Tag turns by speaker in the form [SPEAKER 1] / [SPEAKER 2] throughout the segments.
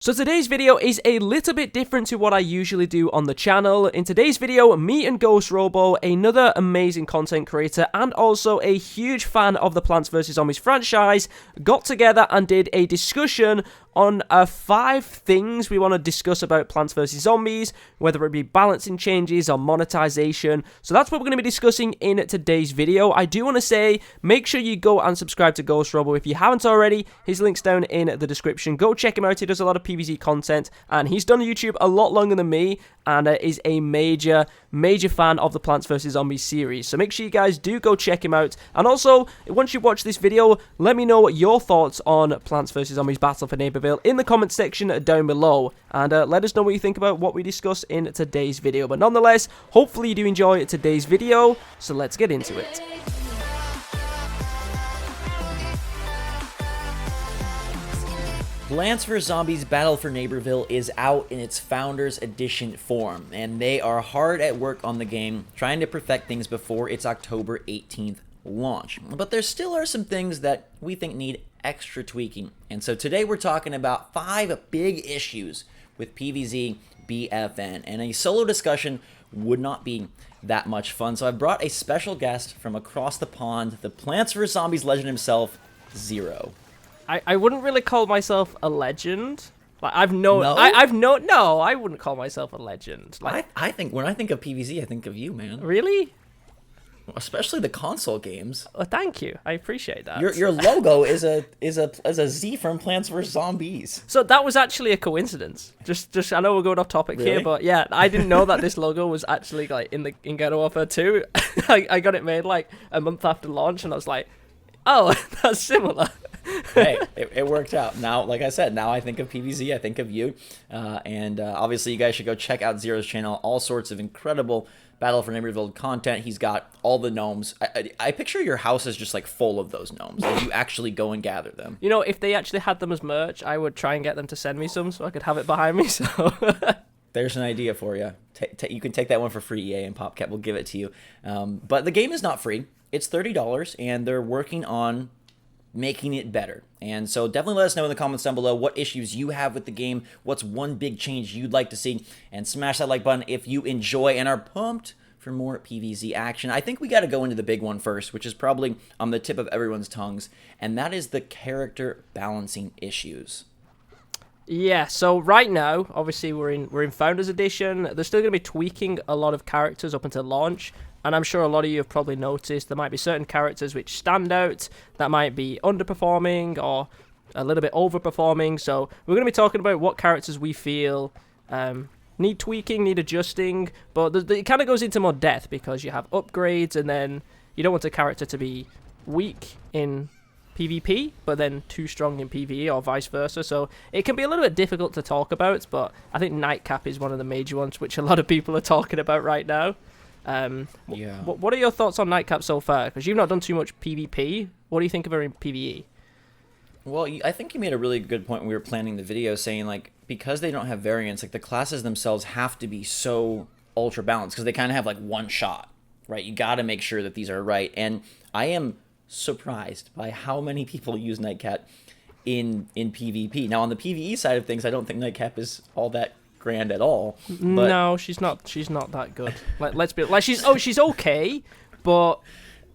[SPEAKER 1] So today's video is a little bit different to what I usually do on the channel. In today's video, me and GhostRobo, another amazing content creator and also a huge fan of the Plants vs Zombies franchise, got together and did a discussion on 5 things we want to discuss about Plants vs Zombies, whether it be balancing changes or monetization. So that's what we're going to be discussing in today's video. I do want to say, make sure you go and subscribe to GhostRobo if you haven't already. His link's down in the description. Go check him out. He does a lot of PvZ content, and he's done YouTube a lot longer than me, and is a major fan of the Plants vs Zombies series. So make sure you guys do go check him out. And also, once you watch this video, let me know your thoughts on Plants vs Zombies Battle for Neighborville in the comment section down below, and let us know what you think about what we discuss in today's video. But nonetheless, hopefully you do enjoy today's video, so let's get into it.
[SPEAKER 2] Plants vs Zombies Battle for Neighborville is out in its Founders Edition form, and they are hard at work on the game, trying to perfect things before its October 18th launch. But there still are some things that we think need extra tweaking, and so today we're talking about 5 big issues with PvZ BFN, and a solo discussion would not be that much fun. So I've brought a special guest from across the pond, the Plants vs Zombies legend himself, Zero.
[SPEAKER 1] I wouldn't really call myself a legend. Like I wouldn't call myself a legend. Like
[SPEAKER 2] I think when I think of PvZ, I think of you, man.
[SPEAKER 1] Really?
[SPEAKER 2] Especially the console games.
[SPEAKER 1] Oh, thank you. I appreciate that.
[SPEAKER 2] Your logo is a Z from Plants vs Zombies.
[SPEAKER 1] So that was actually a coincidence. Just I know we're going off topic here, but yeah, I didn't know that this logo was actually like in Garden Warfare 2. I got it made like a month after launch, and I was like, oh, that's similar.
[SPEAKER 2] Hey, it worked out. Now, like I said, now I think of PvZ, I think of you, and obviously you guys should go check out Zero's channel. All sorts of incredible Battle for Neighborville content. He's got all the gnomes. I picture your house is just like full of those gnomes. Like you actually go and gather them.
[SPEAKER 1] You know, if they actually had them as merch, I would try and get them to send me some so I could have it behind me. So
[SPEAKER 2] there's an idea for you. You can take that one for free, EA, and PopCat will give it to you. But the game is not free. It's $30, and they're working on making it better. And so definitely let us know in the comments down below what issues you have with the game, what's one big change you'd like to see, and smash that like button if you enjoy and are pumped for more PvZ action. I think we got to go into the big one first, which is probably on the tip of everyone's tongues, and that is the character balancing issues.
[SPEAKER 1] Yeah, so right now, obviously we're in Founders Edition. They're still going to be tweaking a lot of characters up until launch, and I'm sure a lot of you have probably noticed there might be certain characters which stand out that might be underperforming or a little bit overperforming. So we're going to be talking about what characters we feel need tweaking, need adjusting, but it kind of goes into more depth because you have upgrades, and then you don't want a character to be weak in PvP, but then too strong in PvE or vice versa. So it can be a little bit difficult to talk about, but I think Nightcap is one of the major ones which a lot of people are talking about right now.
[SPEAKER 2] Yeah.
[SPEAKER 1] What are your thoughts on Nightcap so far? Because you've not done too much PvP. What do you think of her in PvE?
[SPEAKER 2] Well, I think you made a really good point when we were planning the video, saying like because they don't have variants, like the classes themselves have to be so ultra balanced because they kind of have like one shot, right? You got to make sure that these are right. And I am surprised by how many people use Nightcap in PvP. Now on the PvE side of things, I don't think Nightcap is all that grand at all. But
[SPEAKER 1] no, she's not that good. Let's be like she's okay, but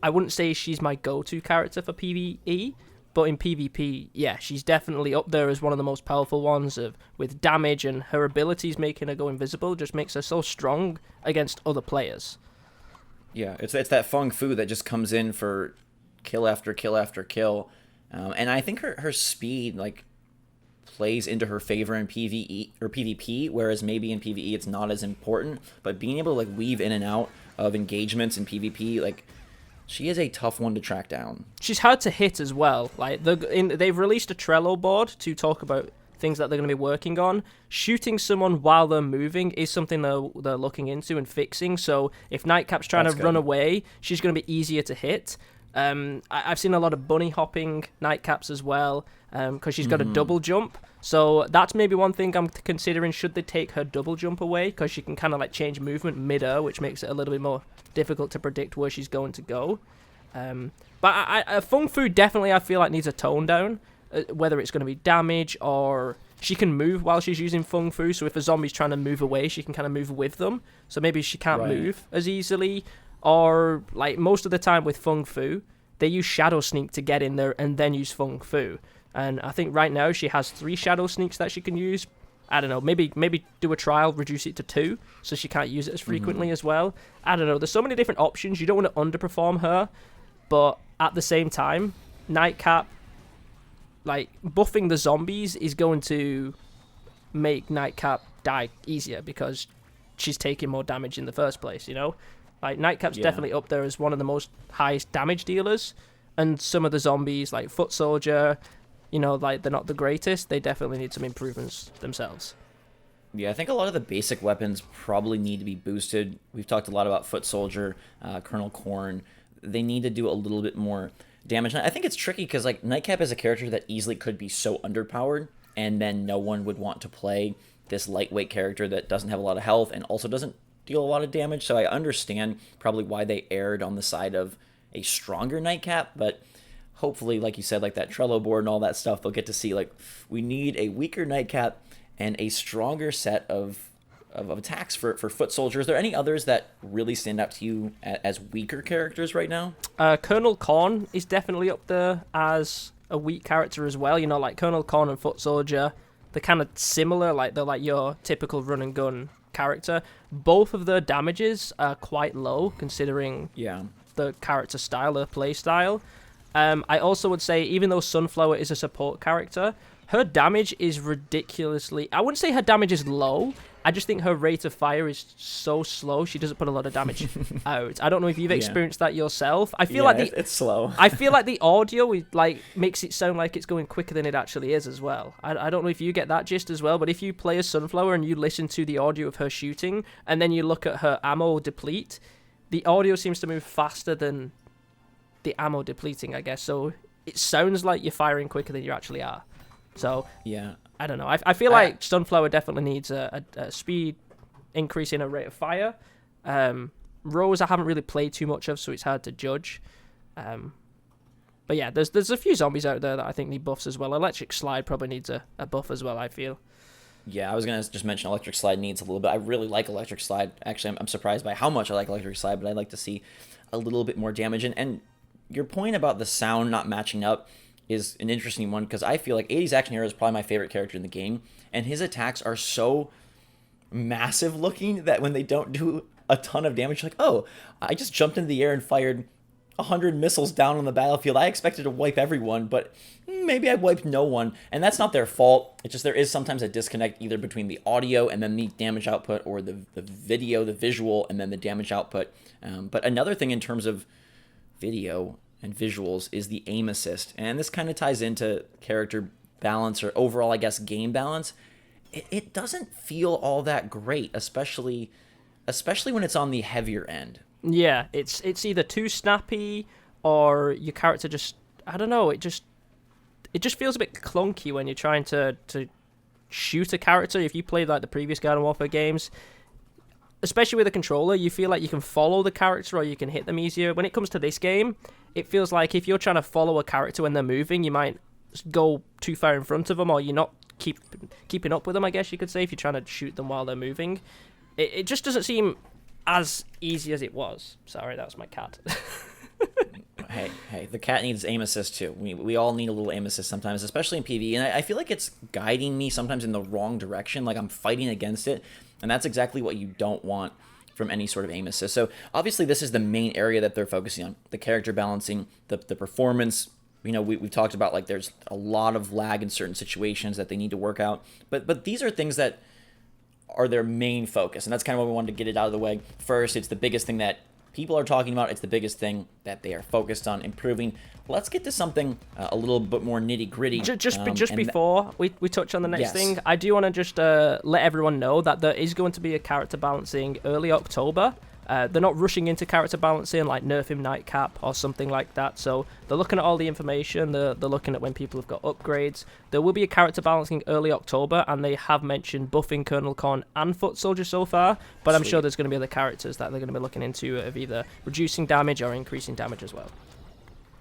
[SPEAKER 1] I wouldn't say she's my go-to character for PvE. But in PvP, yeah, she's definitely up there as one of the most powerful ones with damage, and her abilities making her go invisible just makes her so strong against other players.
[SPEAKER 2] Yeah, it's that Feng Fu that just comes in for kill after kill after kill, and I think her speed like plays into her favor in PvE or PvP, whereas maybe in PvE it's not as important. But being able to like weave in and out of engagements in PvP, like she is a tough one to track down.
[SPEAKER 1] She's hard to hit as well. Like they've released a Trello board to talk about things that they're going to be working on. Shooting someone while they're moving is something they're looking into and fixing. So if Nightcap's trying to run away, she's going to be easier to hit. I've seen a lot of bunny hopping Nightcaps as well, because she's got a double jump. So that's maybe one thing I'm considering. Should they take her double jump away? Because she can kind of like change movement mid-air, which makes it a little bit more difficult to predict where she's going to go. But Feng Fu definitely I feel like needs a tone down, whether it's going to be damage or she can move while she's using Fung Fu, so if a zombie's trying to move away, she can kind of move with them. So maybe she can't move as easily. Or, like, most of the time with Fung Fu, they use Shadow Sneak to get in there and then use Fung Fu. And I think right now she has 3 Shadow Sneaks that she can use. I don't know, maybe do a trial, reduce it to 2, so she can't use it as frequently as well. I don't know, there's so many different options. You don't want to underperform her, but at the same time, Nightcap, like, buffing the zombies is going to make Nightcap die easier because she's taking more damage in the first place, you know? Like, Nightcap's definitely up there as one of the most highest damage dealers, and some of the zombies, like Foot Soldier, you know, like, they're not the greatest. They definitely need some improvements themselves.
[SPEAKER 2] Yeah, I think a lot of the basic weapons probably need to be boosted. We've talked a lot about Foot Soldier, Colonel Corn. They need to do a little bit more damage. And I think it's tricky because, like, Nightcap is a character that easily could be so underpowered, and then no one would want to play this lightweight character that doesn't have a lot of health and also doesn't deal a lot of damage. So I understand probably why they erred on the side of a stronger Nightcap, but hopefully, like you said, like that Trello board and all that stuff, they'll get to see, like, we need a weaker Nightcap and a stronger set of attacks for Foot Soldier. Is there any others that really stand out to you as weaker characters right now?
[SPEAKER 1] Colonel Corn is definitely up there as a weak character as well. You know, like Colonel Corn and Foot Soldier, they're kind of similar. Like, they're like your typical run and gun character. Both of their damages are quite low considering the character style, the play style. I also would say, even though Sunflower is a support character, her damage is ridiculously... I wouldn't say her damage is low. I just think her rate of fire is so slow. She doesn't put a lot of damage out. I don't know if you've experienced that yourself. I feel like
[SPEAKER 2] it's slow.
[SPEAKER 1] I feel like the audio makes it sound like it's going quicker than it actually is as well. I don't know if you get that gist as well, but if you play as Sunflower and you listen to the audio of her shooting, and then you look at her ammo deplete, the audio seems to move faster than the ammo depleting, I guess. So it sounds like you're firing quicker than you actually are. So
[SPEAKER 2] yeah,
[SPEAKER 1] I don't know. I feel like Sunflower definitely needs a speed increase in her rate of fire. Rose I haven't really played too much of, so it's hard to judge. But yeah, there's a few zombies out there that I think need buffs as well. Electric Slide probably needs a buff as well, I feel.
[SPEAKER 2] Yeah, I was going to just mention Electric Slide needs a little bit. I really like Electric Slide. Actually, I'm surprised by how much I like Electric Slide, but I'd like to see a little bit more damage. And your point about the sound not matching up is an interesting one, because I feel like 80s Action Hero is probably my favorite character in the game, and his attacks are so massive looking that when they don't do a ton of damage, you're like, oh, I just jumped into the air and fired 100 missiles down on the battlefield. I expected to wipe everyone, but maybe I wiped no one, and that's not their fault. It's just there is sometimes a disconnect either between the audio and then the damage output, or the video, the visual, and then the damage output. But another thing in terms of video and visuals is the aim assist, and this kind of ties into character balance, or overall, I guess, game balance. It doesn't feel all that great, especially when it's on the heavier end.
[SPEAKER 1] Yeah, it's either too snappy, or your character just, I don't know, it just feels a bit clunky when you're trying to shoot a character. If you played like the previous Garden Warfare games, especially with a controller, you feel like you can follow the character or you can hit them easier. When it comes to this game, it feels like if you're trying to follow a character when they're moving, you might go too far in front of them, or you're not keeping up with them, I guess you could say, if you're trying to shoot them while they're moving. It just doesn't seem as easy as it was. Sorry, that was my cat.
[SPEAKER 2] Hey, the cat needs aim assist too. We all need a little aim assist sometimes, especially in PvE, and I feel like it's guiding me sometimes in the wrong direction, like I'm fighting against it, and that's exactly what you don't want from any sort of aim assist. So obviously this is the main area that they're focusing on, the character balancing, the performance. You know, we've talked about, like, there's a lot of lag in certain situations that they need to work out, but these are things that are their main focus, and that's kind of what we wanted to get it out of the way first. It's the biggest thing that people are talking about. It's the biggest thing that they are focused on improving. Let's get to something a little bit more nitty-gritty.
[SPEAKER 1] Just before we touch on the next thing, I do want to just let everyone know that there is going to be a character balancing early October. They're not rushing into character balancing like nerfing Nightcap or something like that. So they're looking at all the information. They're looking at when people have got upgrades. There will be a character balancing early October, and they have mentioned buffing Colonel Corn and Foot Soldier so far. But I'm sure there's going to be other characters that they're going to be looking into of either reducing damage or increasing damage as well.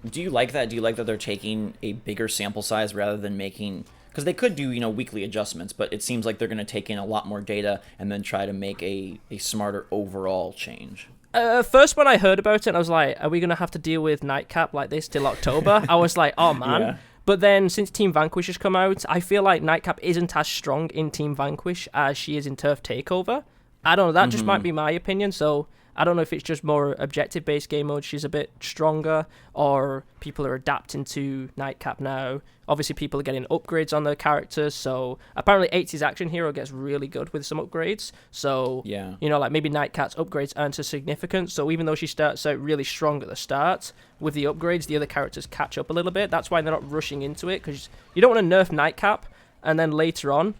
[SPEAKER 2] Do you like that? Do you like that they're taking a bigger sample size rather than making because they could do, weekly adjustments, but it seems like they're going to take in a lot more data and then try to make a smarter overall change.
[SPEAKER 1] First, when I heard about it, I was like, are we going to have to deal with Nightcap like this till October? I was like, oh, man. Yeah. But then, since Team Vanquish has come out, I feel like Nightcap isn't as strong in Team Vanquish as she is in Turf Takeover. I don't know, that just might be my opinion, so I don't know if it's just more objective-based game mode, she's a bit stronger, or people are adapting to Nightcap now. Obviously, people are getting upgrades on their characters, so apparently 80's Action Hero gets really good with some upgrades, so,
[SPEAKER 2] yeah.
[SPEAKER 1] Like maybe Nightcap's upgrades aren't as significant, so even though she starts out really strong at the start, with the upgrades, the other characters catch up a little bit. That's why they're not rushing into it, because you don't want to nerf Nightcap, and then later on,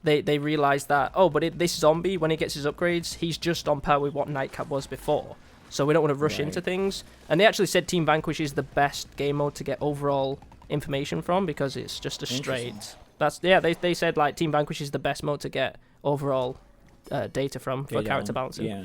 [SPEAKER 1] they realize that, but this zombie, when he gets his upgrades, he's just on par with what Nightcap was before. So we don't want to rush into things. And they actually said Team Vanquish is the best game mode to get overall information from, because it's just a straight... They said like Team Vanquish is the best mode to get overall data from for character balancing.
[SPEAKER 2] Yeah.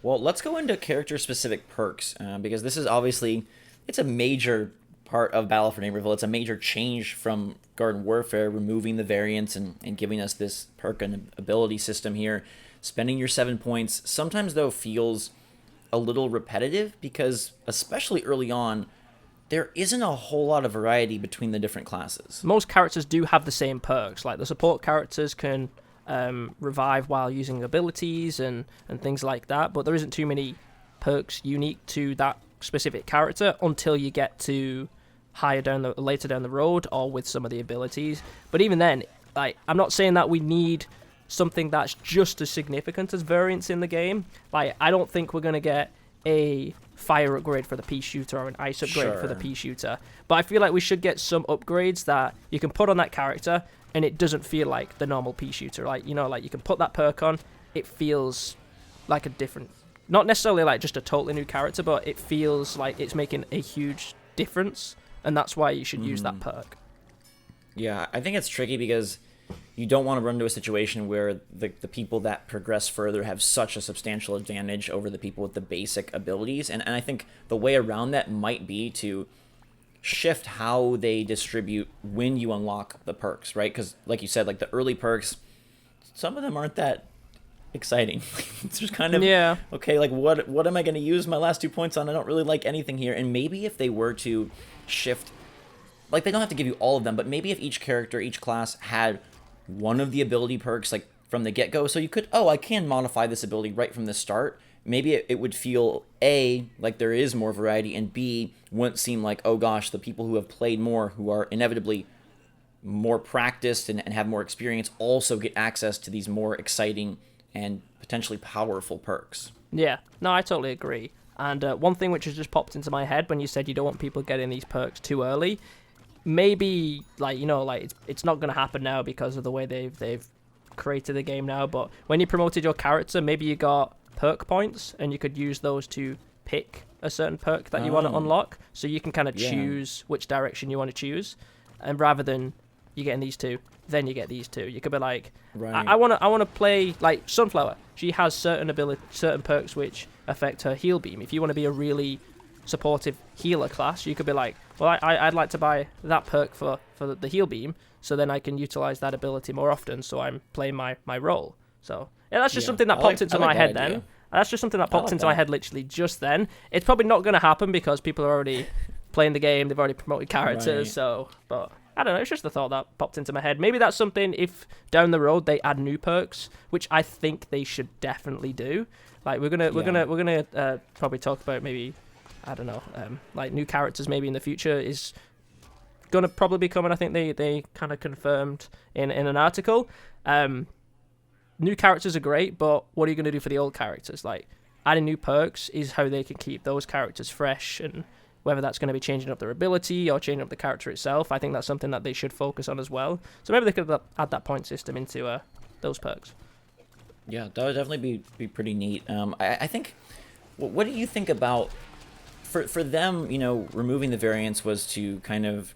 [SPEAKER 2] Well, let's go into character-specific perks, because this is obviously... It's a major part of Battle for Neighborville. It's a major change from Garden Warfare, removing the variants and giving us this perk and ability system here. Spending your 7 points sometimes, though, feels a little repetitive, because especially early on, there isn't a whole lot of variety between the different classes.
[SPEAKER 1] Most characters do have the same perks. Like the support characters can revive while using abilities and things like that, but there isn't too many perks unique to that specific character until you get to later down the road, or with some of the abilities. But even then, like, I'm not saying that we need something that's just as significant as variants in the game. Like, I don't think we're going to get a fire upgrade for the pea shooter or an ice upgrade for the pea shooter, but I feel like we should get some upgrades that you can put on that character and it doesn't feel like the normal pea shooter. Like, like you can put that perk on, it feels like a different, not necessarily like just a totally new character, but it feels like it's making a huge difference. And that's why you should use that perk.
[SPEAKER 2] Yeah, I think it's tricky because you don't want to run into a situation where the people that progress further have such a substantial advantage over the people with the basic abilities. And I think the way around that might be to shift how they distribute when you unlock the perks, right? Because like you said, like the early perks, some of them aren't that exciting. It's just kind of, okay, like what am I going to use my last 2 points on? I don't really like anything here. And maybe if they were to shift, like they don't have to give you all of them, but maybe if each character, each class had one of the ability perks like from the get-go, so you could, I can modify this ability right from the start, maybe it would feel A, like there is more variety, and B, wouldn't seem like, oh gosh, the people who have played more, who are inevitably more practiced and have more experience, also get access to these more exciting and potentially powerful perks.
[SPEAKER 1] Yeah, no, I totally agree. And one thing which has just popped into my head when you said you don't want people getting these perks too early, maybe, like, it's not going to happen now because of the way they've created the game now, but when you promoted your character, maybe you got perk points, and you could use those to pick a certain perk that you want to unlock, so you can kind of choose which direction you want to choose, and rather than you getting these two, then you get these two. You could be like, I want to play like Sunflower. She has certain perks which affect her heal beam. If you want to be a really supportive healer class, you could be like, well, I'd like to buy that perk for the heal beam, so then I can utilize that ability more often, so I'm playing my role. So yeah, that's just something that popped into my head then. That's just something that popped into my head literally just then. It's probably not going to happen because people are already playing the game, they've already promoted characters, but I don't know, it's just a thought that popped into my head. Maybe that's something, if down the road they add new perks, which I think they should definitely do. Like we're gonna probably talk about, maybe, I don't know, like new characters maybe in the future is gonna probably be coming. I think they kind of confirmed in an article. New characters are great, but what are you gonna do for the old characters? Like adding new perks is how they can keep those characters fresh, and whether that's going to be changing up their ability or changing up the character itself, I think that's something that they should focus on as well. So maybe they could add that point system into those perks.
[SPEAKER 2] Yeah, that would definitely be pretty neat. I think, what do you think about, for them, removing the variants was to kind of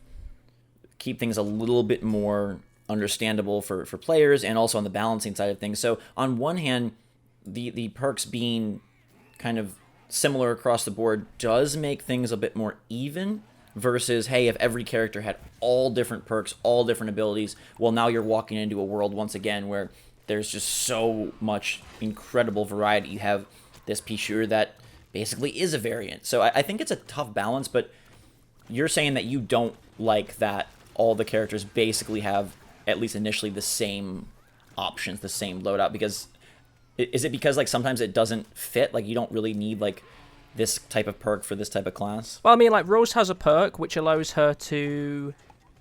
[SPEAKER 2] keep things a little bit more understandable for players, and also on the balancing side of things. So on one hand, the perks being kind of similar across the board does make things a bit more even. versus, hey, if every character had all different perks, all different abilities, well, now you're walking into a world once again where there's just so much incredible variety. You have this pea shooter that basically is a variant. So I think it's a tough balance, but you're saying that you don't like that all the characters basically have, at least initially, the same options, the same loadout, because is it because like sometimes it doesn't fit, like you don't really need like this type of perk for this type of class?
[SPEAKER 1] Well, I mean, like Rose has a perk which allows her to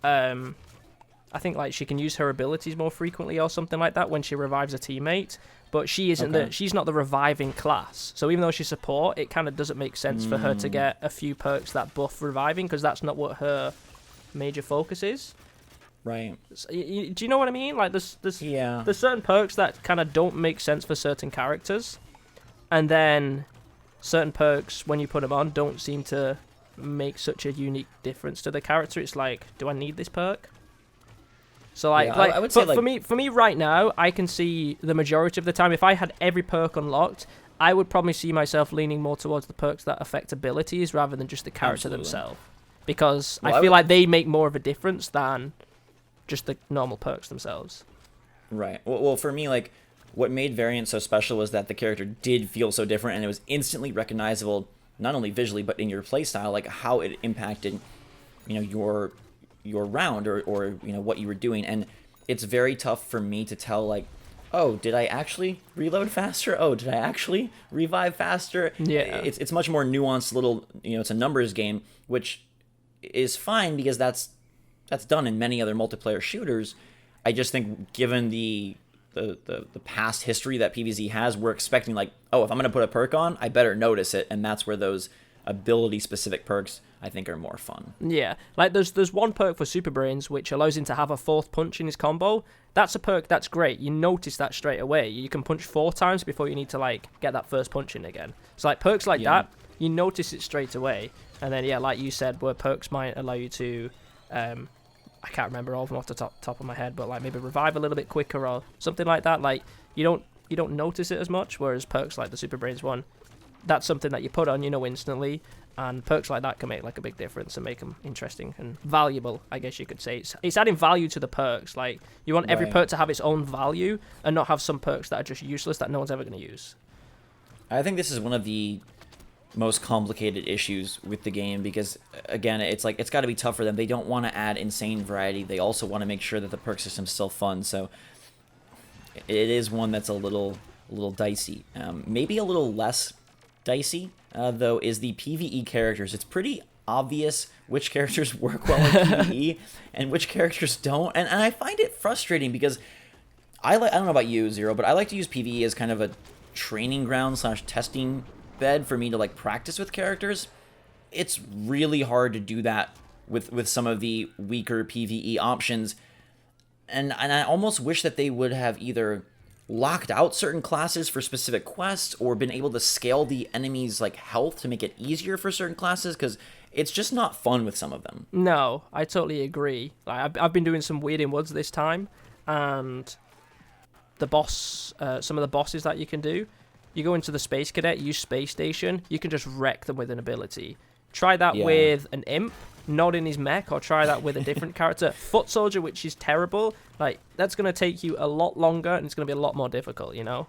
[SPEAKER 1] I think like she can use her abilities more frequently or something like that when she revives a teammate, but she isn't she's not the reviving class. So even though she's support, it kind of doesn't make sense for her to get a few perks that buff reviving, because that's not what her major focus is.
[SPEAKER 2] Right.
[SPEAKER 1] So, do you know what I mean? Like there's certain perks that kind of don't make sense for certain characters, and then certain perks when you put them on don't seem to make such a unique difference to the character. It's like, do I need this perk? So like,
[SPEAKER 2] yeah, I would say like,
[SPEAKER 1] for me right now, I can see the majority of the time, if I had every perk unlocked, I would probably see myself leaning more towards the perks that affect abilities rather than just the character themselves, because I feel like they make more of a difference than just the normal perks themselves.
[SPEAKER 2] Right. Well, for me, like, what made Variant so special was that the character did feel so different, and it was instantly recognizable, not only visually but in your playstyle, like how it impacted, you know, your round or you know what you were doing. And it's very tough for me to tell, like, oh, did I actually reload faster? Oh, did I actually revive faster?
[SPEAKER 1] Yeah.
[SPEAKER 2] It's much more nuanced, little, you know, it's a numbers game, which is fine because that's done in many other multiplayer shooters. I just think given the past history that PvZ has, we're expecting like, oh, if I'm going to put a perk on, I better notice it, and that's where those ability-specific perks, I think, are more fun.
[SPEAKER 1] Yeah, like there's one perk for Super Brains which allows him to have a 4th punch in his combo. That's a perk that's great. You notice that straight away. You can punch 4 times before you need to like get that first punch in again. So like perks like that, you notice it straight away. And then yeah, like you said, where perks might allow you to, I can't remember all of them off the top of my head, but like maybe revive a little bit quicker or something like that. Like you don't notice it as much. Whereas perks like the Super Brains one, that's something that you put on, you know, instantly, and perks like that can make like a big difference and make them interesting and valuable, I guess you could say. It's adding value to the perks. Like you want every perk to have its own value and not have some perks that are just useless that no one's ever going to use.
[SPEAKER 2] I think this is one of the most complicated issues with the game because, again, it's like it's got to be tough for them. They don't want to add insane variety. They also want to make sure that the perk system's still fun. So it is one that's a little dicey. Maybe a little less dicey, though, is the PvE characters. It's pretty obvious which characters work well in PvE and which characters don't. And I find it frustrating because I don't know about you, Zero, but I like to use PvE as kind of a training ground / testing bed for me to like practice with characters. It's really hard to do that with some of the weaker PvE options. And I almost wish that they would have either locked out certain classes for specific quests or been able to scale the enemy's like health to make it easier for certain classes, because it's just not fun with some of them.
[SPEAKER 1] No, I totally agree. Like, I've been doing some Weird in Woods this time, and the boss, some of the bosses that you can do, you go into the Space Cadet, use Space Station, you can just wreck them with an ability. Try that with an Imp, not in his mech, or try that with a different character. Foot Soldier, which is terrible, like, that's going to take you a lot longer, and it's going to be a lot more difficult, you know?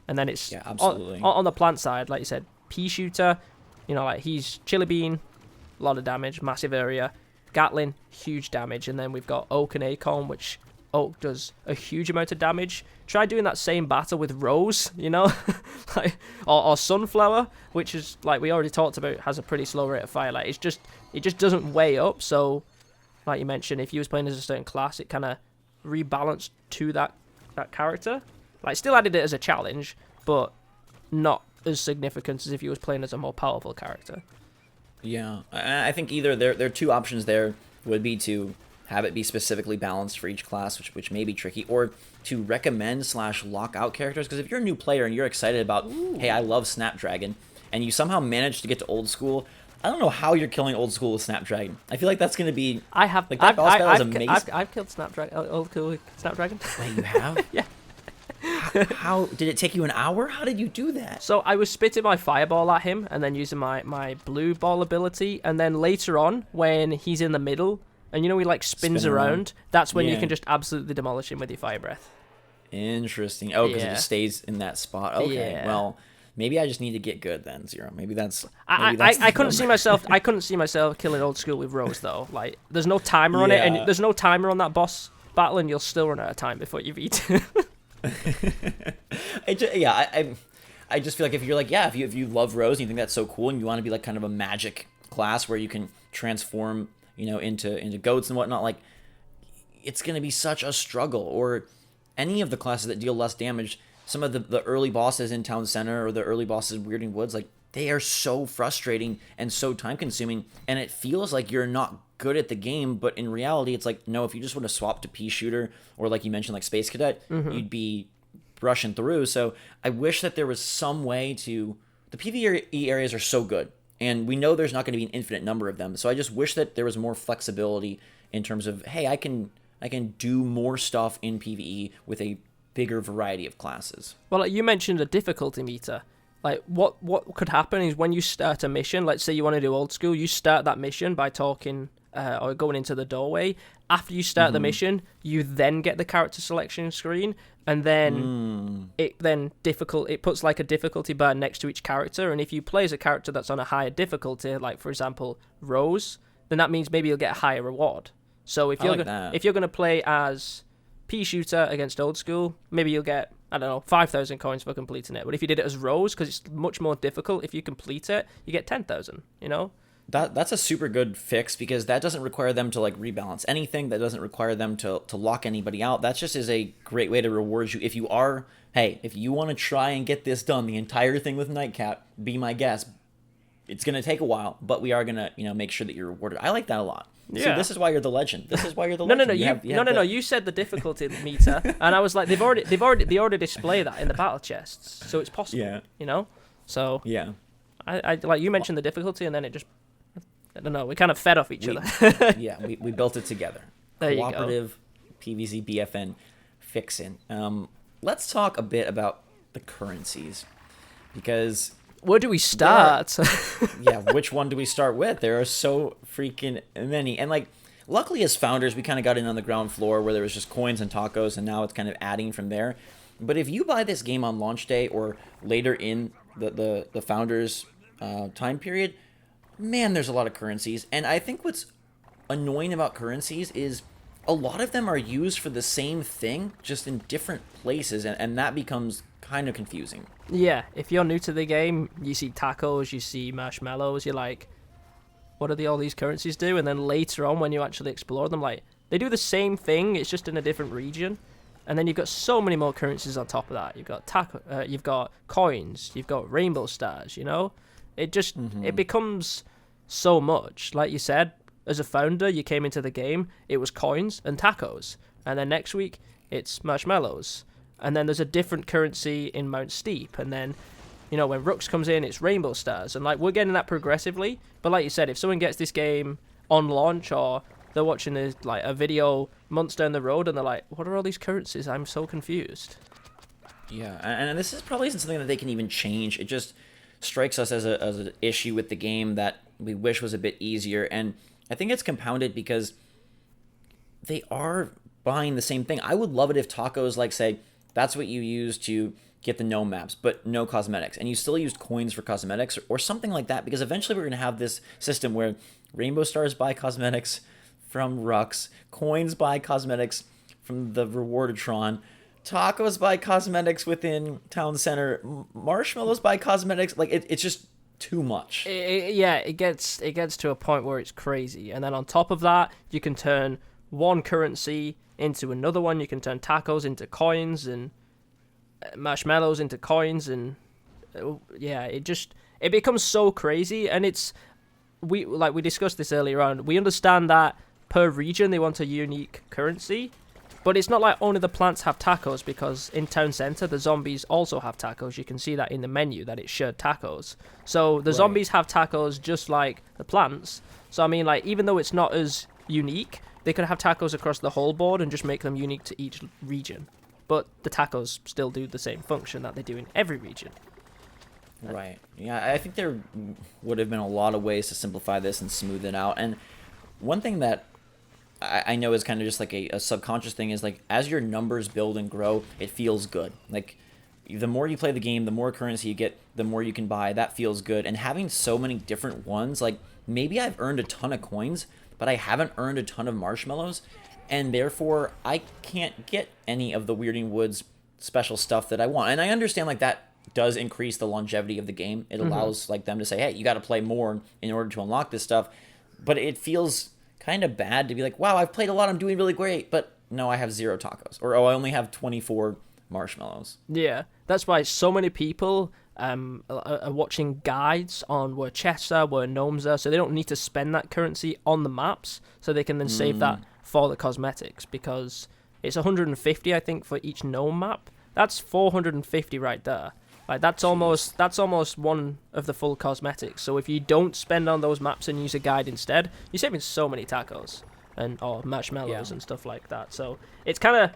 [SPEAKER 1] And then it's,
[SPEAKER 2] absolutely.
[SPEAKER 1] On the plant side, like you said, Pea Shooter, you know, like, he's Chili Bean, a lot of damage, massive area. Gatling, huge damage. And then we've got Oak and Acorn, which Oak does a huge amount of damage. Try doing that same battle with Rose, you know, like, or Sunflower, which is, like we already talked about, has a pretty slow rate of fire. Like, it just doesn't weigh up. So, like you mentioned, if you was playing as a certain class, it kind of rebalanced to that character. Like, still added it as a challenge, but not as significant as if you was playing as a more powerful character.
[SPEAKER 2] Yeah, I think either there are two options there would be to have it be specifically balanced for each class, which may be tricky, or to recommend / lock out characters. Because if you're a new player and you're excited about, hey, I love Snapdragon, and you somehow manage to get to Old School, I don't know how you're killing Old School with Snapdragon. I feel like that's going to be...
[SPEAKER 1] I have...
[SPEAKER 2] Like, that boss battle is amazing.
[SPEAKER 1] I've killed Snapdragon, Old School with Snapdragon.
[SPEAKER 2] Wait, you have?
[SPEAKER 1] Yeah.
[SPEAKER 2] How did it take you an hour? How did you do that?
[SPEAKER 1] So I was spitting my fireball at him and then using my blue ball ability, and then later on when he's in the middle and he like spins around, that's when you can just absolutely demolish him with your fire breath.
[SPEAKER 2] Interesting. Oh, because it just stays in that spot. Okay, well, maybe I just need to get good then, Zero. Maybe that's.
[SPEAKER 1] I couldn't see myself. I couldn't see myself killing old school with Rose though. Like, there's no timer on it, and there's no timer on that boss battle, and you'll still run out of time before you've eaten.
[SPEAKER 2] I just feel like if you're like, if you love Rose and you think that's so cool, and you want to be like kind of a magic class where you can transform, into goats and whatnot, like, it's gonna be such a struggle. Or any of the classes that deal less damage, some of the early bosses in Town Center or the early bosses in Weirding Woods, like, they are so frustrating and so time consuming, and it feels like you're not good at the game, but in reality it's like, no, if you just want to swap to pea shooter or like you mentioned, like Space Cadet, you'd be rushing through. So I wish that there was some way to, the PvE areas are so good, and we know there's not going to be an infinite number of them, so I just wish that there was more flexibility in terms of, hey, I can do more stuff in PvE with a bigger variety of classes.
[SPEAKER 1] Well, like you mentioned a difficulty meter. Like, what could happen is when you start a mission, let's say you want to do old school, you start that mission by talking or going into the doorway. After you start the mission, you then get the character selection screen, and then it puts like a difficulty bar next to each character, and if you play as a character that's on a higher difficulty, like for example Rose, then that means maybe you'll get a higher reward. So if you're going to play as pea shooter against old school, maybe you'll get, I don't know, 5,000 coins for completing it. But if you did it as Rose, because it's much more difficult, if you complete it, you get 10,000,
[SPEAKER 2] That's a super good fix, because that doesn't require them to like rebalance anything. That doesn't require them to lock anybody out. That just is a great way to reward you. If you want to try and get this done, the entire thing with Nightcap, be my guest. It's going to take a while, but we are going to, make sure that you're rewarded. I like that a lot. Yeah. See, this is why you're the legend. This is why you're the legend.
[SPEAKER 1] No. You said the difficulty meter, and I was like, they already display that in the battle chests, so it's possible. Yeah. So yeah, I like you mentioned the difficulty, and then it just, I don't know, we kind of fed off each other.
[SPEAKER 2] Yeah, we built it together.
[SPEAKER 1] There
[SPEAKER 2] Cooperative PvZ BFN fixin'. Let's talk a bit about the currencies, because
[SPEAKER 1] where do we start?
[SPEAKER 2] Which one do we start with? There are so freaking many. And like, luckily as founders, we kind of got in on the ground floor where there was just coins and tacos, and now it's kind of adding from there. But if you buy this game on launch day or later in the founders time period, man, there's a lot of currencies. And I think what's annoying about currencies is a lot of them are used for the same thing, just in different places, and that becomes kind of confusing.
[SPEAKER 1] Yeah, if you're new to the game, you see tacos, you see marshmallows, you're like, what do all these currencies do? And then later on, when you actually explore them, like, they do the same thing, it's just in a different region. And then you've got so many more currencies on top of that. You've got you've got coins, you've got rainbow stars, It just, it becomes so much. Like you said, as a founder, you came into the game, it was coins and tacos. And then next week, it's marshmallows. And then there's a different currency in Mount Steep. And then, when Rux comes in, it's rainbow stars. And, like, we're getting that progressively. But like you said, if someone gets this game on launch, or they're watching a video months down the road, and they're like, what are all these currencies? I'm so confused.
[SPEAKER 2] Yeah, and this is probably isn't something that they can even change. It just strikes us as an issue with the game that we wish was a bit easier. And I think it's compounded because they are buying the same thing. I would love it if tacos, like, say, that's what you use to get the gnome maps, but no cosmetics. And you still used coins for cosmetics or something like that, because eventually we're going to have this system where rainbow stars buy cosmetics from Rux, coins buy cosmetics from the Rewardatron, tacos buy cosmetics within Town Center, marshmallows buy cosmetics. Like, it's just too much.
[SPEAKER 1] It gets to a point where it's crazy. And then on top of that, you can turn one currency into another one. You can turn tacos into coins and marshmallows into coins, and it becomes so crazy. And we discussed this earlier on. We understand that per region they want a unique currency, but it's not like only the plants have tacos, because in Town Center the zombies also have tacos. You can see that in the menu that it's shared tacos. So the zombies have tacos just like the plants. So I mean, like, even though it's not as unique, they could have tacos across the whole board and just make them unique to each region. but the tacos still do the same function that they do in every region.
[SPEAKER 2] Right. Yeah, I think there would have been a lot of ways to simplify this and smooth it out. And one thing that I know is kind of just like a subconscious thing is like as your numbers build and grow, it feels good. Like the more you play the game, the more currency you get, the more you can buy. That feels good. And having so many different ones, like maybe I've earned a ton of coins, but I haven't earned a ton of marshmallows. And therefore, I can't get any of the Weirding Woods special stuff that I want. And I understand like that does increase the longevity of the game. It allows like them to say, hey, you got to play more in order to unlock this stuff. But it feels kind of bad to be like, wow, I've played a lot, I'm doing really great, but no, I have 0 tacos, or oh, I only have 24 marshmallows.
[SPEAKER 1] Yeah, that's why so many people are watching guides on where chests are, where gnomes are, so they don't need to spend that currency on the maps, so they can then save that for the cosmetics, because it's 150, I think, for each gnome map. That's 450 right there. Like that's almost one of the full cosmetics. So if you don't spend on those maps and use a guide instead, you're saving so many tacos or marshmallows and stuff like that. So it's kind of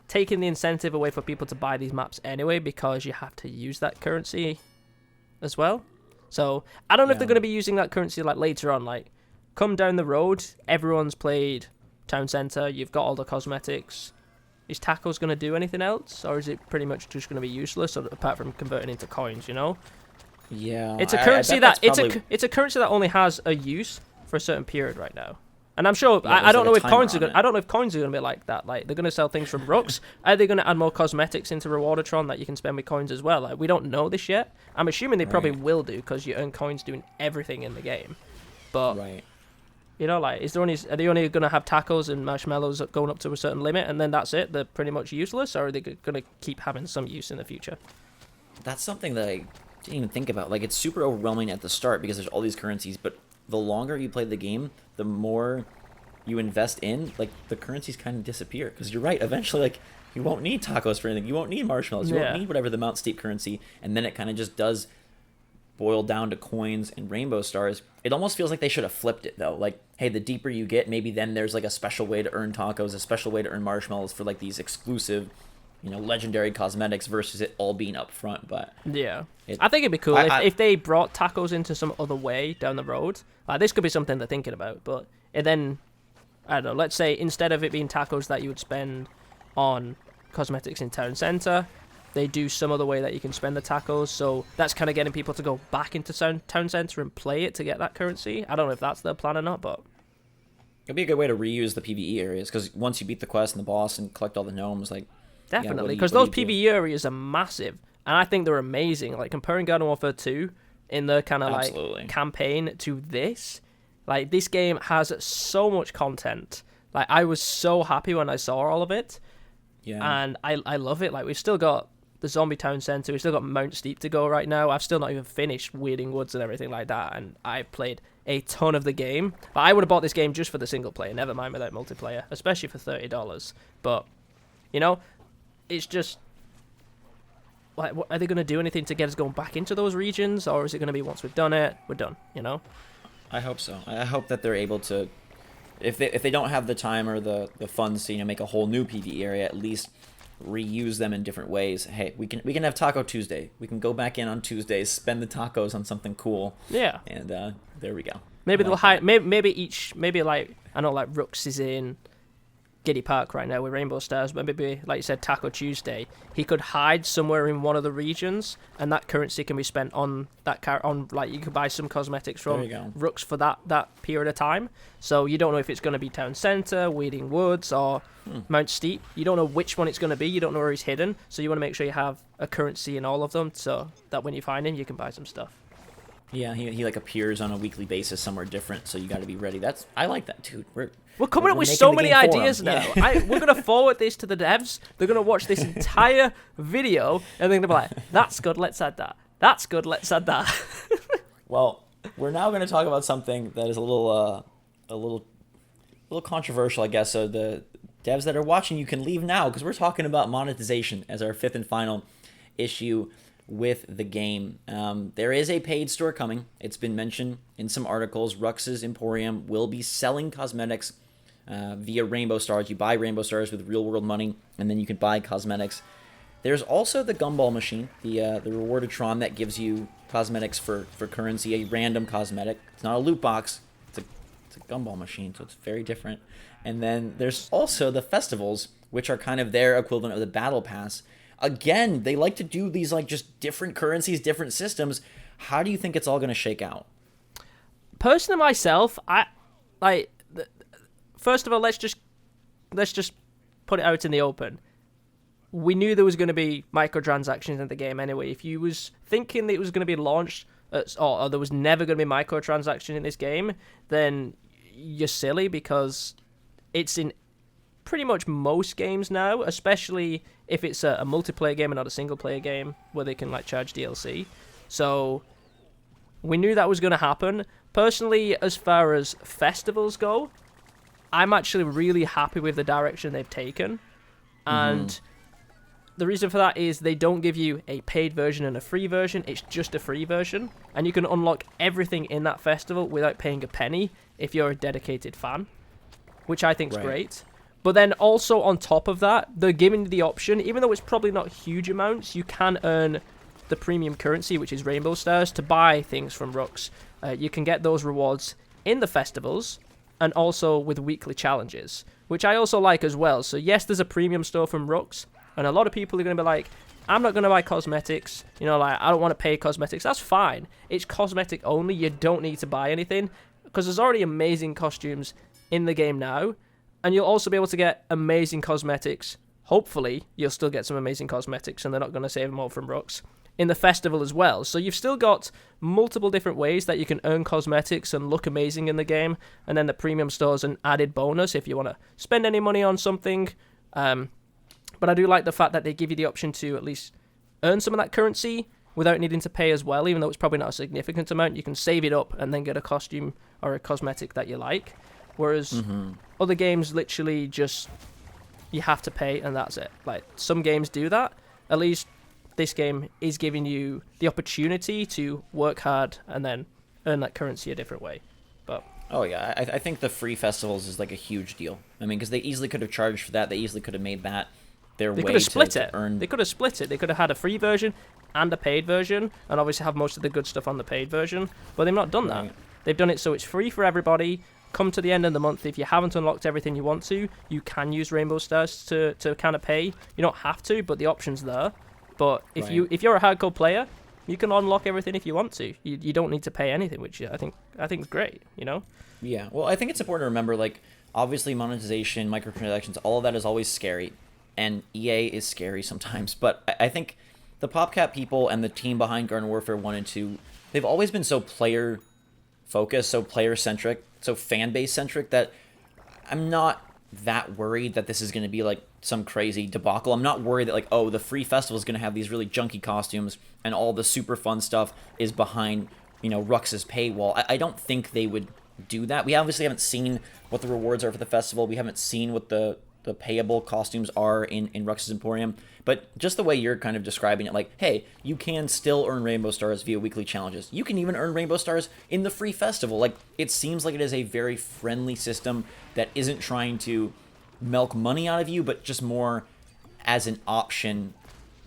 [SPEAKER 1] taking the incentive away for people to buy these maps anyway, because you have to use that currency as well. So I don't know if they're going to be using that currency like later on. Like come down the road, everyone's played Town Center, you've got all the cosmetics. Is tacos going to do anything else, or is it pretty much just going to be useless, apart from converting into coins? You know?
[SPEAKER 2] Yeah.
[SPEAKER 1] It's a currency it's a currency that only has a use for a certain period right now, and I'm sure I don't know if coins are going. I don't know if coins are going to be like that. Like they're going to sell things from Rooks. Are they going to add more cosmetics into Rewardatron that you can spend with coins as well? Like we don't know this yet. I'm assuming they probably will do, because you earn coins doing everything in the game. But you know, like, are they only going to have tacos and marshmallows going up to a certain limit, and then that's it? They're pretty much useless, or are they going to keep having some use in the future?
[SPEAKER 2] That's something that I didn't even think about. Like, it's super overwhelming at the start because there's all these currencies, but the longer you play the game, the more you invest in, like, the currencies kind of disappear. Because you're right, eventually, like, you won't need tacos for anything. You won't need marshmallows. You won't need whatever the Mount Steep currency. And then it kind of just does boil down to coins and rainbow stars. It almost feels like they should have flipped it, though. Like, hey, the deeper you get, maybe then there's like a special way to earn tacos, a special way to earn marshmallows for like these exclusive, you know, legendary cosmetics, versus it all being up front. But
[SPEAKER 1] yeah, I think it'd be cool if they brought tacos into some other way down the road. This could be something they're thinking about. But then, I don't know, let's say instead of it being tacos that you would spend on cosmetics in Town Center, they do some other way that you can spend the tacos, so that's kind of getting people to go back into Town Center and play it to get that currency. I don't know if that's their plan or not, but
[SPEAKER 2] it'd be a good way to reuse the PvE areas, because once you beat the quest and the boss and collect all the gnomes, like
[SPEAKER 1] definitely, because those PvE areas are massive, and I think they're amazing. Like comparing Garden Warfare 2 in their kind of like campaign to this, like this game has so much content. Like I was so happy when I saw all of it, and I love it. Like we've still got the Zombie Town Center. We've still got Mount Steep to go right now. I've still not even finished Weirding Woods and everything like that, and I've played a ton of the game. But I would have bought this game just for the single player, never mind without multiplayer, especially for $30. But, you know, it's just, like, are they going to do anything to get us going back into those regions, or is it going to be once we've done it, we're done, you know?
[SPEAKER 2] I hope so. I hope that they're able to, if they don't have the time or the funds to, you know, make a whole new PvE area, at least reuse them in different ways. Hey, we can have Taco Tuesday. We can go back in on Tuesdays, spend the tacos on something cool. Yeah. And there we go.
[SPEAKER 1] Maybe they'll hide. Maybe like I know like Rooks is in Giddy Park right now with Rainbow Stars, but maybe like you said, Taco Tuesday, he could hide somewhere in one of the regions, and that currency can be spent on that like you could buy some cosmetics from Rooks for that period of time. So you don't know if it's going to be Town Center, Weirding Woods, or Mount Steep. You don't know which one it's going to be. You don't know where he's hidden. So you want to make sure you have a currency in all of them, so that when you find him, you can buy some stuff.
[SPEAKER 2] Yeah, he like appears on a weekly basis somewhere different, so you got to be ready. I like that, dude.
[SPEAKER 1] We're coming up with so many ideas now. Yeah. We're going to forward this to the devs. They're going to watch this entire video, and they're going to be like, that's good, let's add that. That's good, let's add that.
[SPEAKER 2] Well, we're now going to talk about something that is a little controversial, I guess. So the devs that are watching, you can leave now, because we're talking about monetization as our fifth and final issue with the game. There is a paid store coming. It's been mentioned in some articles. Rux's Emporium will be selling cosmetics via Rainbow Stars. You buy Rainbow Stars with real-world money, and then you can buy cosmetics. There's also the Gumball machine, the Rewarditron that gives you cosmetics for currency, a random cosmetic. It's not a loot box. It's a Gumball machine, so it's very different. And then there's also the festivals, which are kind of their equivalent of the Battle Pass. Again, they like to do these like just different currencies, different systems. How do you think it's all going to shake out?
[SPEAKER 1] Personally, myself, first of all, let's just put it out in the open. We knew there was going to be microtransactions in the game anyway. If you was thinking that it was going to be launched or there was never going to be microtransactions in this game, then you're silly, because it's in pretty much most games now, especially if it's a multiplayer game and not a single player game where they can like charge DLC. So we knew that was going to happen. Personally, as far as festivals go, I'm actually really happy with the direction they've taken. And the reason for that is they don't give you a paid version and a free version. It's just a free version. And you can unlock everything in that festival without paying a penny if you're a dedicated fan, which I think is great. But then also on top of that, they're giving you the option, even though it's probably not huge amounts, you can earn the premium currency, which is Rainbow Stars, to buy things from Rooks. You can get those rewards in the festivals and also with weekly challenges, which I also like as well. So yes, there's a premium store from Rooks, and a lot of people are going to be like, I'm not going to buy cosmetics, you know, like, I don't want to pay cosmetics. That's fine. It's cosmetic only. You don't need to buy anything, because there's already amazing costumes in the game now, and you'll also be able to get amazing cosmetics. Hopefully, you'll still get some amazing cosmetics, and they're not going to save them all from Rooks in the festival as well. So you've still got multiple different ways that you can earn cosmetics and look amazing in the game, and then the premium store's an added bonus if you want to spend any money on something. But I do like the fact that they give you the option to at least earn some of that currency without needing to pay as well, even though it's probably not a significant amount. You can save it up and then get a costume or a cosmetic that you like. Whereas other games literally just, you have to pay and that's it. Like, some games do that. At least this game is giving you the opportunity to work hard and then earn that currency a different way. But
[SPEAKER 2] oh yeah, I think the free festivals is like a huge deal. I mean, because they easily could have charged for that. They easily could have made that their way to earn.
[SPEAKER 1] They could have split it. They could have had a free version and a paid version, and obviously have most of the good stuff on the paid version. But they've not done that. They've done it so it's free for everybody. Come to the end of the month, if you haven't unlocked everything you want to, you can use Rainbow Stars to kind of pay. You don't have to, but the option's there. But if you're a hardcore player, you can unlock everything if you want to. You don't need to pay anything, which I think is great, you know?
[SPEAKER 2] Yeah, well, I think it's important to remember, like, obviously monetization, microtransactions, all of that is always scary, and EA is scary sometimes, but I think the PopCap people and the team behind Garden Warfare 1 and 2, they've always been so player-focused, so player-centric, so fan-base-centric, that I'm not that worried that this is going to be, like, some crazy debacle. I'm not worried that, like, oh, the free festival is going to have these really junky costumes, and all the super fun stuff is behind, you know, Rux's paywall. I don't think they would do that. We obviously haven't seen what the rewards are for the festival. We haven't seen what the payable costumes are in Rux's Emporium. But just the way you're kind of describing it, like, hey, you can still earn Rainbow Stars via weekly challenges. You can even earn Rainbow Stars in the free festival. Like, it seems like it is a very friendly system that isn't trying to milk money out of you, but just more as an option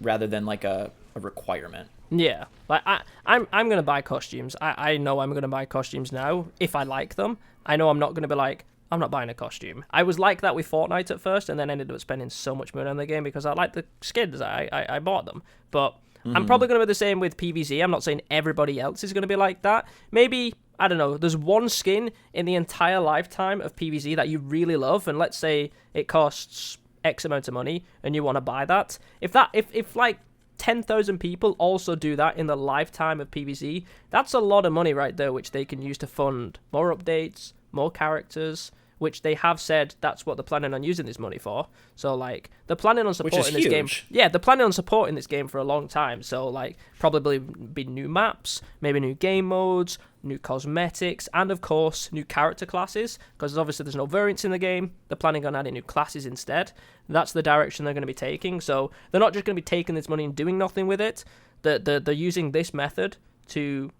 [SPEAKER 2] rather than like a requirement.
[SPEAKER 1] Yeah, like I'm gonna buy costumes. I know I'm gonna buy costumes now if I like them. I know I'm not gonna be like, I'm not buying a costume. I was like that with Fortnite at first, and then ended up spending so much money on the game because I like the skins. I bought them, but I'm probably gonna be the same with PvZ. I'm not saying everybody else is gonna be like that. Maybe, I don't know, there's one skin in the entire lifetime of PvZ that you really love, and let's say it costs X amount of money, and you want to buy that. If like 10,000 people also do that in the lifetime of PvZ, that's a lot of money right there, which they can use to fund more updates, more characters, which they have said that's what they're planning on using this money for. So, like, they're planning on supporting this game. Yeah, they're planning on supporting this game for a long time. So, like, probably be new maps, maybe new game modes, new cosmetics, and, of course, new character classes, because obviously there's no variants in the game. They're planning on adding new classes instead. That's the direction they're going to be taking. So, they're not just going to be taking this money and doing nothing with it. They're using this method to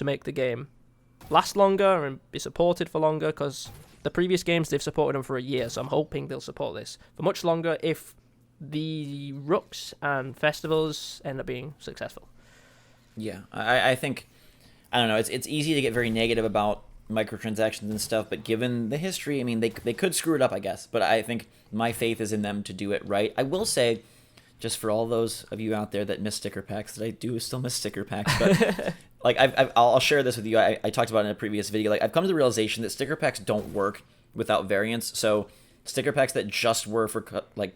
[SPEAKER 1] make the game last longer and be supported for longer, because the previous games, they've supported them for a year, so I'm hoping they'll support this for much longer if the Rooks and festivals end up being successful.
[SPEAKER 2] Yeah, I think, I don't know, it's easy to get very negative about microtransactions and stuff, but given the history, I mean, they could screw it up, I guess, but I think my faith is in them to do it right. I will say, just for all those of you out there that miss sticker packs, that I do still miss sticker packs, but like I'll share this with you. I talked about it in a previous video. Like, I've come to the realization that sticker packs don't work without variants. So sticker packs that just were for like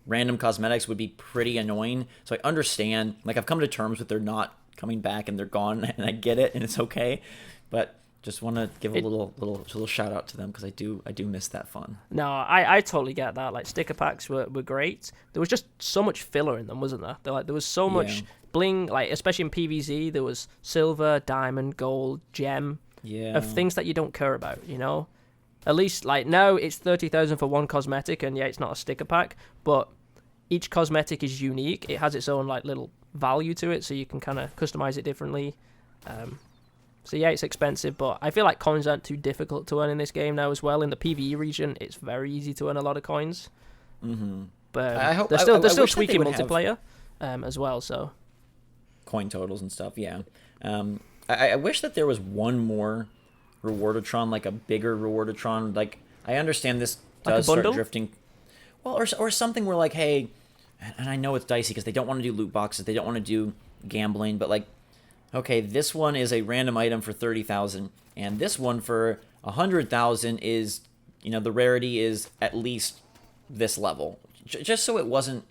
[SPEAKER 2] random cosmetics would be pretty annoying. So I understand. Like, I've come to terms with they're not coming back and they're gone, and I get it, and it's okay. But just want to give a little shout out to them, because I do miss that fun.
[SPEAKER 1] No, I totally get that. Like, sticker packs were great. There was just so much filler in them, wasn't there? There was so much bling, like, especially in PvZ, there was silver, diamond, gold, gem, of things that you don't care about, you know? At least, like, now it's 30,000 for one cosmetic, and yeah, it's not a sticker pack, but each cosmetic is unique. It has its own, like, little value to it, so you can kind of customize it differently. So yeah, it's expensive, but I feel like coins aren't too difficult to earn in this game now as well. In the PvE region, it's very easy to earn a lot of coins.
[SPEAKER 2] Mm-hmm.
[SPEAKER 1] But they're still tweaking multiplayer as well. So
[SPEAKER 2] coin totals and stuff, yeah. I wish that there was one more rewardatron, like a bigger rewardatron. Like, I understand this does start drifting. Well, or something where, like, hey, and I know it's dicey because they don't want to do loot boxes, they don't want to do gambling, but like, okay, this one is a random item for 30,000, and this one for 100,000 is, you know, the rarity is at least this level, just so it wasn't.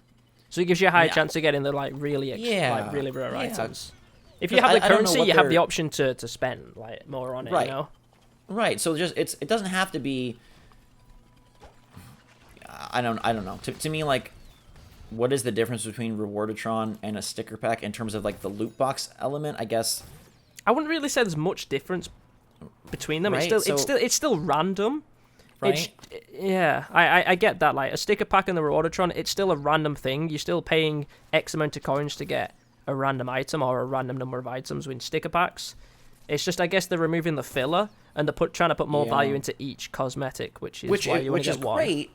[SPEAKER 1] So it gives you a higher chance of getting the like really rare items. If you have the currency, you have the option to spend like more on it, you know.
[SPEAKER 2] Right. So it doesn't have to be. I don't know. To me, like, what is the difference between rewardatron and a sticker pack in terms of like the loot box element? I guess
[SPEAKER 1] I wouldn't really say there's much difference between them.
[SPEAKER 2] Right,
[SPEAKER 1] It's still random.
[SPEAKER 2] Right.
[SPEAKER 1] I get that. Like, a sticker pack and the rewardatron, it's still a random thing. You're still paying X amount of coins to get a random item or a random number of items with sticker packs. It's just, I guess they're removing the filler and they're trying to put more value into each cosmetic, which is why you want to get one.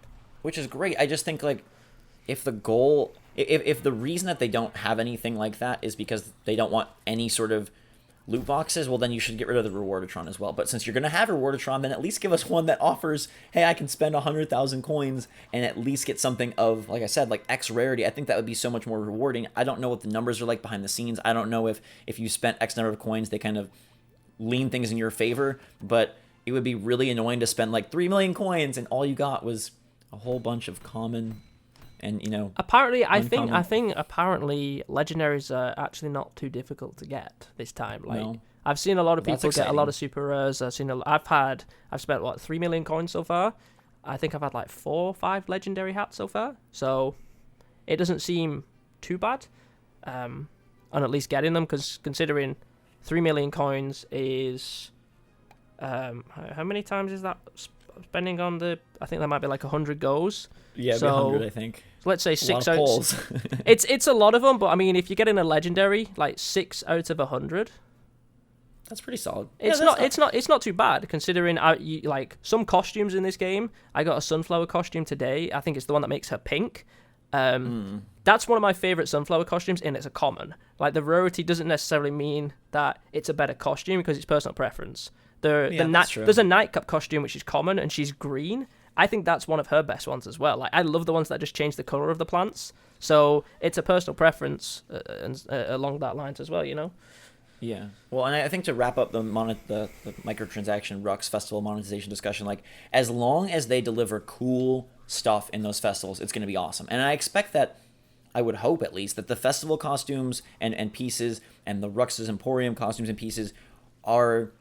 [SPEAKER 2] Which is great. I just think, like, if the goal, if the reason that they don't have anything like that is because they don't want any sort of loot boxes, well, then you should get rid of the rewardatron as well. But since you're going to have rewardatron, then at least give us one that offers, hey, I can spend 100,000 coins and at least get something of, like I said, like X rarity. I think that would be so much more rewarding. I don't know what the numbers are like behind the scenes. I don't know if you spent X number of coins, they kind of lean things in your favor, but it would be really annoying to spend like 3 million coins and all you got was a whole bunch of common. And, you know,
[SPEAKER 1] apparently, I think apparently legendaries are actually not too difficult to get this time. Like, no. I've seen a lot of people get a lot of super rares. I've spent what, 3 million coins so far. I think I've had like 4 or 5 legendary hats so far. So it doesn't seem too bad. On at least getting them, because considering 3 million coins is how many times is that spending on the? I think that might be like 100 goes.
[SPEAKER 2] Yeah, so, 100, I think.
[SPEAKER 1] So let's say 6 out. It's a lot of them, but I mean, if you're getting a legendary, like 6 out of 100,
[SPEAKER 2] that's pretty solid.
[SPEAKER 1] It's not too bad considering like some costumes in this game. I got a sunflower costume today. I think it's the one that makes her pink. That's one of my favorite sunflower costumes, and it's a common. Like, the rarity doesn't necessarily mean that it's a better costume because it's personal preference. There's a nightcap costume which is common and she's green. I think that's one of her best ones as well. Like, I love the ones that just change the color of the plants. So it's a personal preference and along that lines as well, you know.
[SPEAKER 2] Yeah. Well, and I think to wrap up the microtransaction Rux festival monetization discussion, like, as long as they deliver cool stuff in those festivals, it's going to be awesome. And I expect that, I would hope at least, that the festival costumes and pieces and the Rux's Emporium costumes and pieces are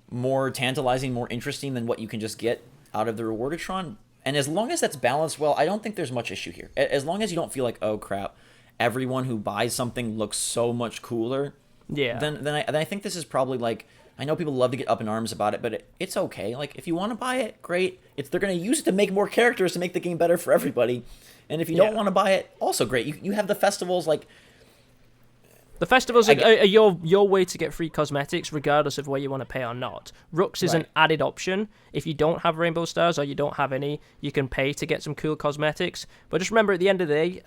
[SPEAKER 2] more tantalizing, more interesting than what you can just get out of the rewardatron. And as long as that's balanced well, I don't think there's much issue here. As long as you don't feel like, oh crap, everyone who buys something looks so much cooler.
[SPEAKER 1] Yeah.
[SPEAKER 2] Then I think this is probably, like, I know people love to get up in arms about it, but it's okay. Like, if you want to buy it, great. They're going to use it to make more characters to make the game better for everybody. And if you don't want to buy it, also great. You have the festivals, like,
[SPEAKER 1] The festivals are your way to get free cosmetics, regardless of where you want to pay or not. Rooks is an added option. If you don't have rainbow stars or you don't have any, you can pay to get some cool cosmetics. But just remember, at the end of the day,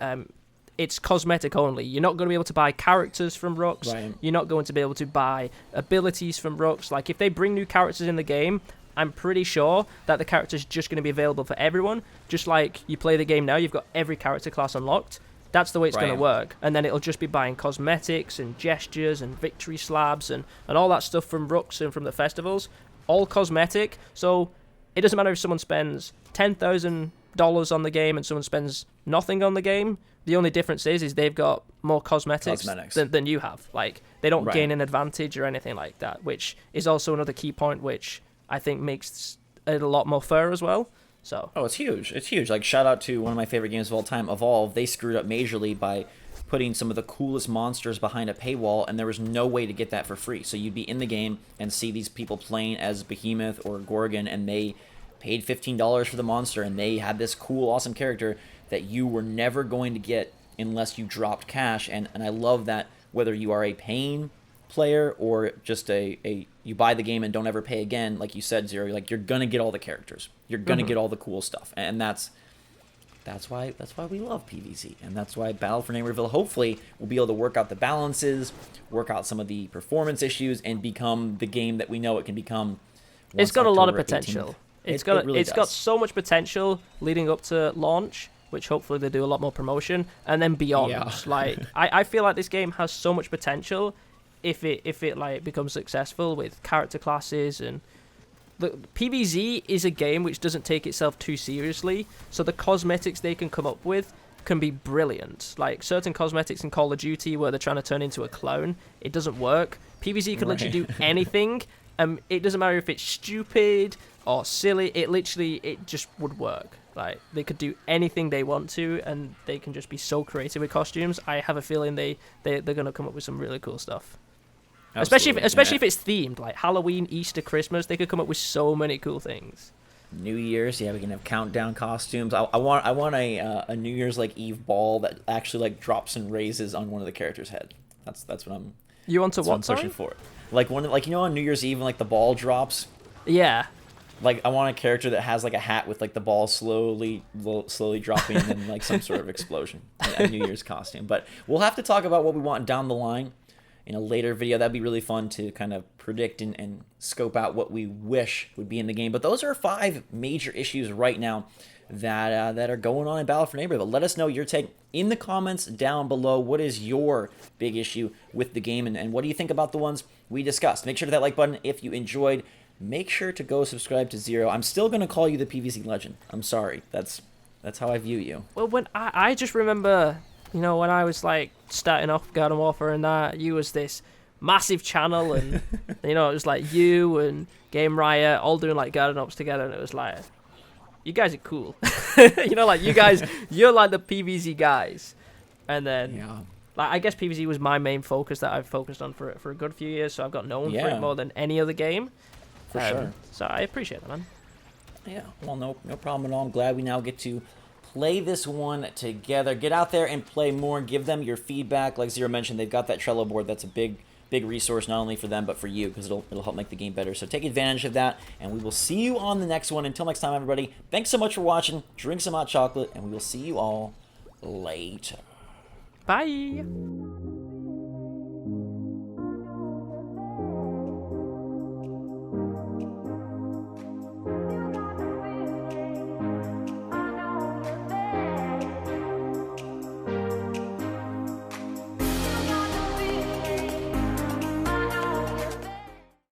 [SPEAKER 1] it's cosmetic only. You're not going to be able to buy characters from Rooks.
[SPEAKER 2] Right.
[SPEAKER 1] You're not going to be able to buy abilities from Rooks. Like, if they bring new characters in the game, I'm pretty sure that the character's just going to be available for everyone. Just like you play the game now, you've got every character class unlocked. That's the way it's going to work. And then it'll just be buying cosmetics and gestures and victory slabs and all that stuff from Rooks and from the festivals. All cosmetic. So it doesn't matter if someone spends $10,000 on the game and someone spends nothing on the game. The only difference is they've got more cosmetics. Than you have. Like, they don't gain an advantage or anything like that, which is also another key point, which I think makes it a lot more fair as well. So.
[SPEAKER 2] Oh, it's huge. It's huge. Like, shout out to one of my favorite games of all time, Evolve. They screwed up majorly by putting some of the coolest monsters behind a paywall, and there was no way to get that for free. So you'd be in the game and see these people playing as Behemoth or Gorgon, and they paid $15 for the monster, and they had this cool, awesome character that you were never going to get unless you dropped cash. And I love that whether you are a paying player or just a you buy the game and don't ever pay again, like you said, Zero, like, you're gonna get all the characters, you're gonna get all the cool stuff, and that's why we love PvZ, and that's why Battle for Neighborville hopefully will be able to work out the balances, work out some of the performance issues, and become the game that we know it can become.
[SPEAKER 1] It's got a lot of potential. It's got so much potential leading up to launch, which hopefully they do a lot more promotion, and then beyond. Yeah. Like, I feel like this game has so much potential if it like becomes successful with character classes. And the PvZ is a game which doesn't take itself too seriously, so the cosmetics they can come up with can be brilliant. Like, certain cosmetics in Call of Duty where they're trying to turn into a clone, it doesn't work. PvZ could literally do anything. It doesn't matter if it's stupid or silly, it just would work. Like, they could do anything they want to, and they can just be so creative with costumes. I have a feeling they're going to come up with some really cool stuff. Absolutely. Especially if it's themed, like Halloween, Easter, Christmas. They could come up with so many cool things.
[SPEAKER 2] New Year's, yeah, we can have countdown costumes. I want a New Year's like Eve ball that actually like drops and raises on one of the characters' head. That's what I'm.
[SPEAKER 1] You want to what?
[SPEAKER 2] I'm pushing for. Like on New Year's Eve when like the ball drops.
[SPEAKER 1] Yeah.
[SPEAKER 2] Like, I want a character that has like a hat with like the ball slowly dropping and then like some sort of explosion. A New Year's costume. But we'll have to talk about what we want down the line in a later video. That'd be really fun to kind of predict and scope out what we wish would be in the game. But those are 5 major issues right now that are going on in Battle for Neighborville. Let us know your take in the comments down below. What is your big issue with the game, and what do you think about the ones we discussed? Make sure to hit that like button if you enjoyed. Make sure to go subscribe to Zero. I'm still going to call you the PvZ legend. I'm sorry. That's how I view you.
[SPEAKER 1] Well, when I just remember, when I was like starting off Garden Warfare and that, you was this massive channel, and it was like you and Game Riot all doing like Garden Ops together, and it was like, you guys are cool. Like, you guys, you're like the PvZ guys. And then, like, I guess PvZ was my main focus that I've focused on for a good few years, so I've got known for it more than any other game.
[SPEAKER 2] For sure.
[SPEAKER 1] So I appreciate it, man.
[SPEAKER 2] Yeah, well, no problem at all. I'm glad we now get to play this one together. Get out there and play more. Give them your feedback. Like Zero mentioned, they've got that Trello board. That's a big resource, not only for them, but for you, because it'll help make the game better. So take advantage of that, and we will see you on the next one. Until next time, everybody, thanks so much for watching. Drink some hot chocolate, and we will see you all later.
[SPEAKER 1] Bye.